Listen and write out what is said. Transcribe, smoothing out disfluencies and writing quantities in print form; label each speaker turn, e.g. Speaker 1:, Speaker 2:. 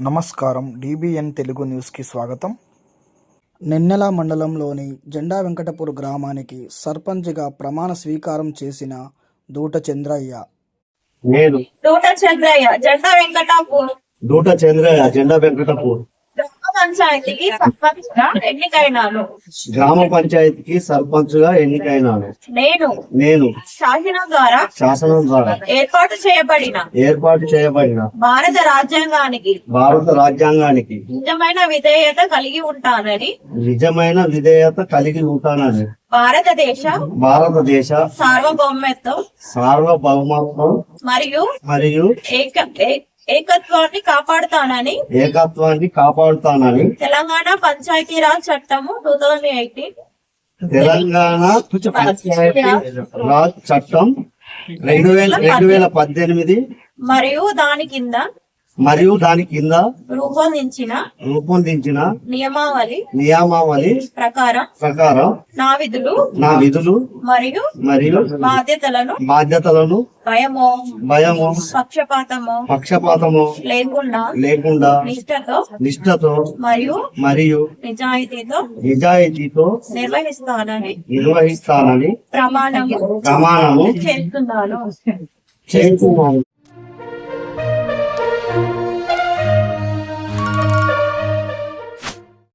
Speaker 1: నమస్కారం. డిబిఎన్ తెలుగు న్యూస్కి స్వాగతం. నెన్నెల మండలంలోని జెండా వెంకటపూర్ గ్రామానికి సర్పంచ్గా ప్రమాణ స్వీకారం చేసిన దూట చంద్రయ్య.
Speaker 2: నేను
Speaker 3: దూట చంద్రయ్య
Speaker 2: జెండా వెంకటపూర్ గ్రామ పంచాయతీకి సర్పంచ్ గా ఎన్నికైనాను. నేను శాసనం ద్వారా
Speaker 3: ఏర్పాటు చేయబడిన భారత రాజ్యాంగానికి నిజమైన విధేయత కలిగి ఉంటానని భారతదేశ సార్వభౌమత్వం మరియు ఏకత్వాన్ని కాపాడుతానని తెలంగాణ పంచాయతీరాజ్ చట్టము 2018
Speaker 2: తెలంగాణ రాజ్ చట్టం 2018
Speaker 3: మరియు దాని కింద రూపొందించిన నియమావళి ప్రకారం నా విధులు మరియు బాధ్యతలను భయమో పక్షపాతము లేకుండా నిష్ఠతో మరియు నిజాయితీతో నిర్వహిస్తానని ప్రమాణము చేస్తున్నాను.